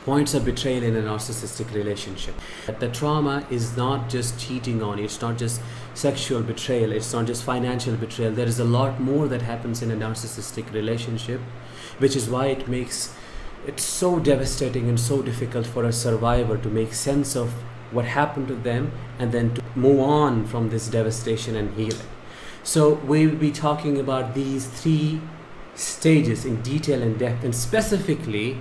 points of betrayal in a narcissistic relationship. The trauma is not just cheating on you, it's not just sexual betrayal, it's not just financial betrayal. There is a lot more that happens in a narcissistic relationship, which is why it makes it so devastating and so difficult for a survivor to make sense of what happened to them and then to move on from this devastation and heal it. So we'll be talking about these 3 stages in detail and depth, and specifically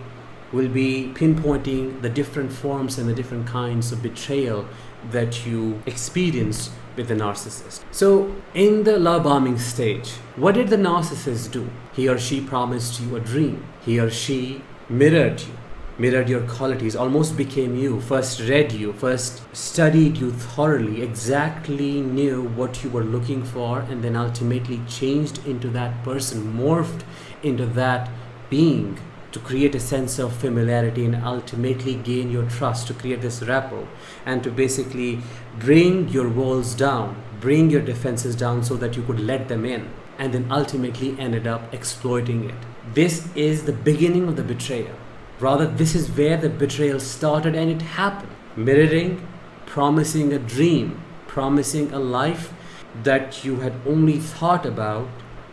we'll be pinpointing the different forms and the different kinds of betrayal that you experience with the narcissist. So in the love bombing stage, what did the narcissist do? He or she promised you a dream. He or she mirrored you, mirrored your qualities, almost became you, first read you, first studied you thoroughly, exactly knew what you were looking for, and then ultimately changed into that person, morphed into that being to create a sense of familiarity and ultimately gain your trust, to create this rapport and to basically bring your walls down, bring your defenses down so that you could let them in, and then ultimately ended up exploiting it. This is the beginning of the betrayal. Rather, this is where the betrayal started, and it happened. Mirroring, promising a dream, promising a life that you had only thought about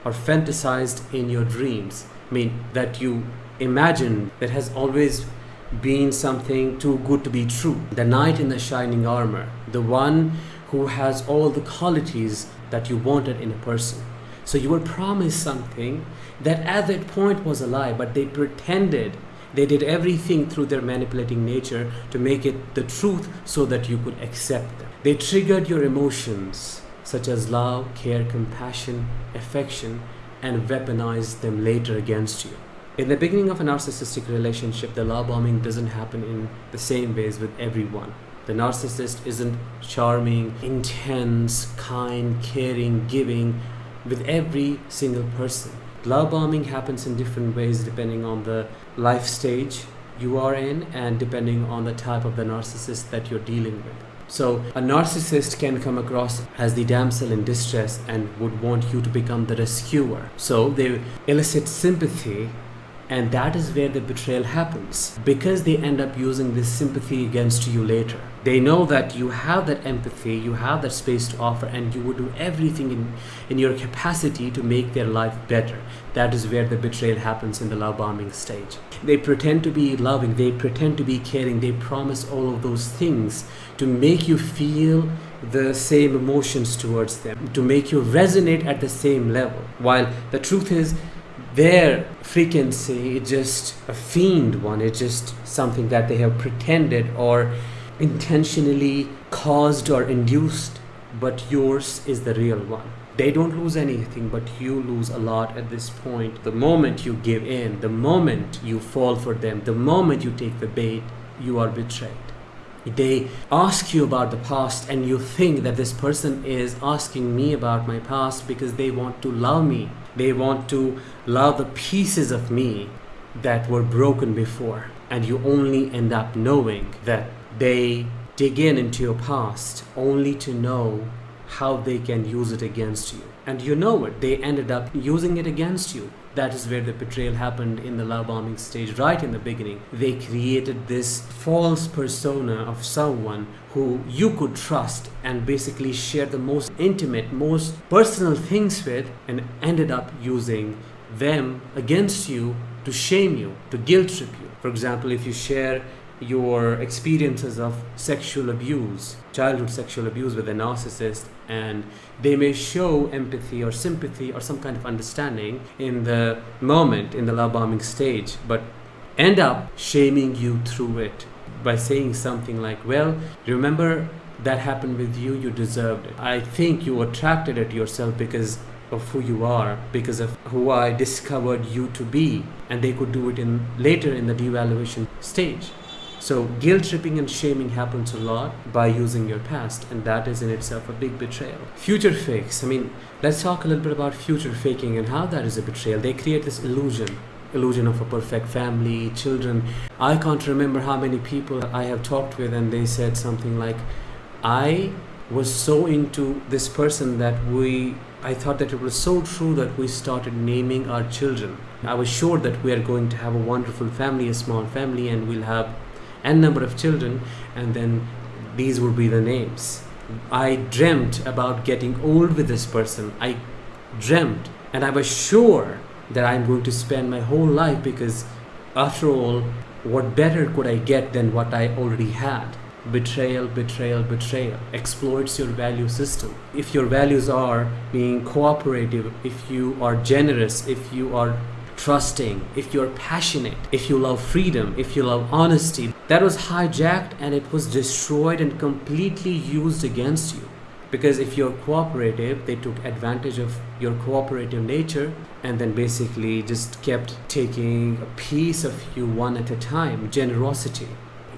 or fantasized in your dreams. I mean, that you imagined, that has always been something too good to be true. The knight in the shining armor, the one who has all the qualities that you wanted in a person. So you were promised something that at that point was a lie, but they pretended. They did everything through their manipulating nature to make it the truth so that you could accept them. They triggered your emotions such as love, care, compassion, affection, and weaponized them later against you. In the beginning of a narcissistic relationship, the love bombing doesn't happen in the same ways with everyone. The narcissist isn't charming, intense, kind, caring, giving with every single person. Love bombing happens in different ways depending on the life stage you are in and depending on the type of the narcissist that you're dealing with. So a narcissist can come across as the damsel in distress and would want you to become the rescuer. So they elicit sympathy, and that is where the betrayal happens, because they end up using this sympathy against you later. They know that you have that empathy, you have that space to offer, and you would do everything in your capacity to make their life better. That is where the betrayal happens in the love bombing stage. They pretend to be loving, they pretend to be caring, they promise all of those things to make you feel the same emotions towards them, to make you resonate at the same level. While the truth is, their frequency is just a feigned one. It's just something that they have pretended or intentionally caused or induced, but yours is the real one. They don't lose anything, but you lose a lot at this point. The moment you give in, the moment you fall for them, the moment you take the bait, you are betrayed. They ask you about the past, and you think that this person is asking me about my past because they want to love me. They want to love the pieces of me that were broken before. And you only end up knowing that they dig into your past only to know how they can use it against you. And you know it. They ended up using it against you. That is where the betrayal happened in the love bombing stage, right in the beginning. They created this false persona of someone who you could trust and basically share the most intimate, most personal things with, and ended up using them against you to shame you, to guilt trip you. For example, if you share your experiences of sexual abuse, childhood sexual abuse with a narcissist, and they may show empathy or sympathy or some kind of understanding in the moment, in the love bombing stage, but end up shaming you through it by saying something like, well, remember that happened with you, you deserved it. I think you attracted it yourself because of who you are, because of who I discovered you to be. And they could do it later in the devaluation stage. So guilt tripping and shaming happens a lot by using your past, and that is in itself a big betrayal. Future fakes. Let's talk a little bit about future faking and how that is a betrayal. They create this illusion of a perfect family, children. I can't remember how many people I have talked with, and they said something like, I was so into this person that we I thought that it was so true that we started naming our children. I was sure that we are going to have a wonderful family, a small family, and we'll have n number of children, and then these would be the names. I dreamt about getting old with this person. I dreamt, and I was sure that I'm going to spend my whole life, because after all, what better could I get than what I already had? Betrayal, betrayal, betrayal exploits your value system. If your values are being cooperative, if you are generous, if you are trusting, if you're passionate, if you love freedom, if you love honesty, that was hijacked and it was destroyed and completely used against you. Because if you're cooperative, they took advantage of your cooperative nature and then basically just kept taking a piece of you one at a time. Generosity.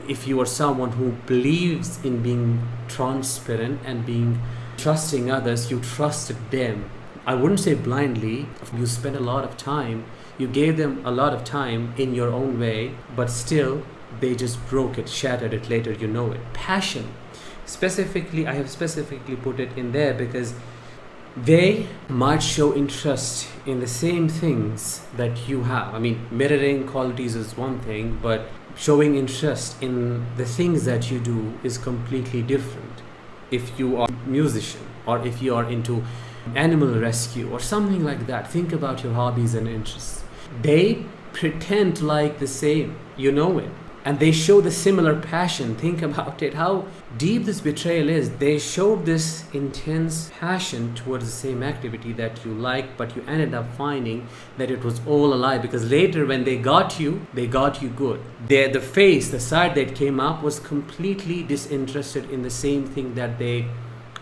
If you are someone who believes in being transparent and being trusting others, you trusted them. I wouldn't say blindly. You spent a lot of time. You gave them a lot of time in your own way, but still they just broke it, shattered it later, you know it. Passion. Specifically, I have specifically put it in there because they might show interest in the same things that you have. I mean, mirroring qualities is one thing, but showing interest in the things that you do is completely different. If you are a musician or if you are into animal rescue or something like that, think about your hobbies and interests. They pretend like the same, you know it, and they show the similar passion. Think about it, how deep this betrayal is. They showed this intense passion towards the same activity that you like, but you ended up finding that it was all a lie, because later when they got you good. The face, the side that came up was completely disinterested in the same thing that they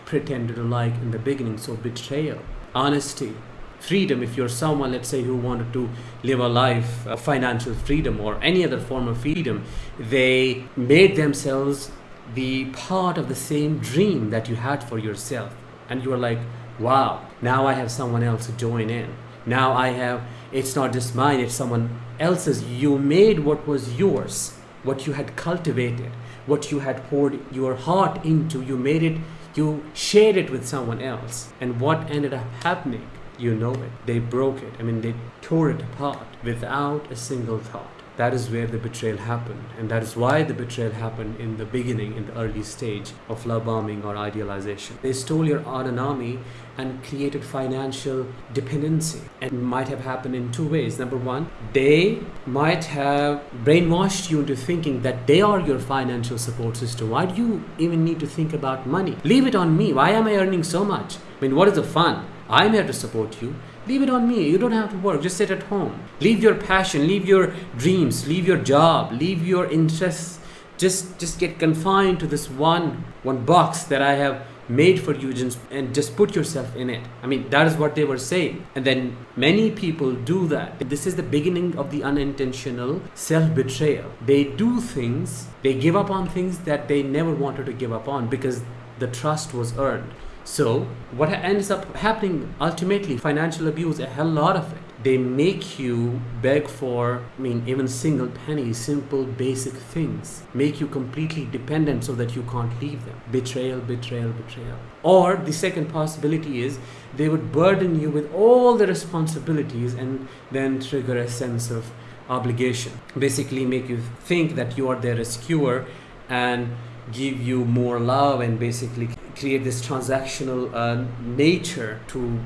pretended to like in the beginning. So betrayal, honesty, freedom. If you're someone, let's say, who wanted to live a life of financial freedom or any other form of freedom, they made themselves the part of the same dream that you had for yourself. And you were like, wow, now I have someone else to join in. Now I have, it's not just mine, it's someone else's. You made what was yours, what you had cultivated, what you had poured your heart into, you made it, you shared it with someone else. And what ended up happening? You know it. They broke it. I mean, they tore it apart without a single thought. That is where the betrayal happened. And that is why the betrayal happened in the beginning, in the early stage of love bombing or idealization. They stole your autonomy and created financial dependency. And it might have happened in two ways. Number one, they might have brainwashed you into thinking that they are your financial support system. Why do you even need to think about money? Leave it on me. Why am I earning so much? I mean, what is the fun? I'm here to support you. Leave it on me. You don't have to work. Just sit at home. Leave your passion, leave your dreams, leave your job, leave your interests. Just get confined to this one box that I have made for you, and just put yourself in it. I mean, that is what they were saying. And then many people do that. This is the beginning of the unintentional self-betrayal. They do things, they give up on things that they never wanted to give up on because the trust was earned. So what ends up happening ultimately, financial abuse, a hell lot of it. They make you beg for, even single pennies, simple basic things. Make you completely dependent so that you can't leave them. Betrayal, betrayal, betrayal. Or the second possibility is they would burden you with all the responsibilities and then trigger a sense of obligation. Basically make you think that you are their rescuer and give you more love and basically create this transactional nature to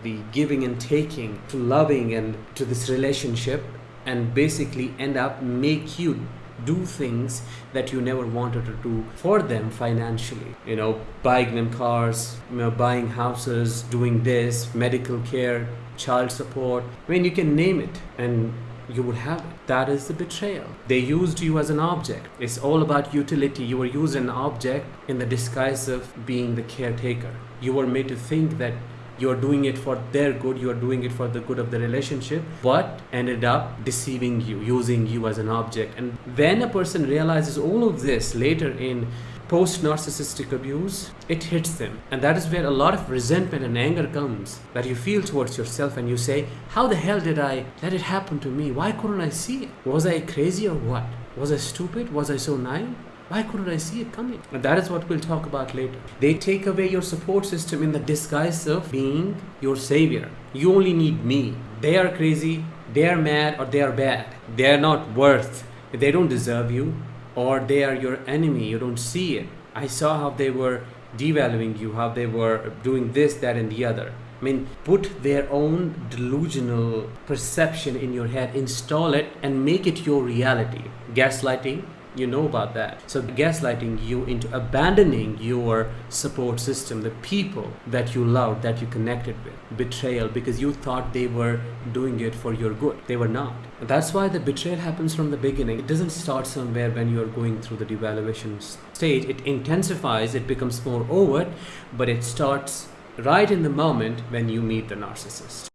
the giving and taking, to loving and to this relationship, and basically end up make you do things that you never wanted to do for them financially. Buying them cars, buying houses, doing this, medical care, child support. You can name it and you would have it. That is the betrayal. They used you as an object. It's all about utility. You were used as an object in the disguise of being the caretaker. You were made to think that you are doing it for their good, you are doing it for the good of the relationship, but ended up deceiving you, using you as an object. And when a person realizes all of this later in post-narcissistic abuse, it hits them. And that is where a lot of resentment and anger comes, that you feel towards yourself and you say, how the hell did I let it happen to me? Why couldn't I see it? Was I crazy or what? Was I stupid? Was I so naive? Why couldn't I see it coming? And that is what we'll talk about later. They take away your support system in the disguise of being your savior. You only need me. They are crazy, they are mad, or they are bad. They are not worth, they don't deserve you, or they are your enemy. You don't see it. I saw how they were devaluing you, how they were doing this, that, and the other. I mean, put their own delusional perception in your head, install it, and make it your reality. Gaslighting, you know about that. So gaslighting you into abandoning your support system, the people that you loved, that you connected with. Betrayal, because you thought they were doing it for your good. They were not. That's why the betrayal happens from the beginning. It doesn't start somewhere when you're going through the devaluation stage. It intensifies, it becomes more overt, but it starts right in the moment when you meet the narcissist.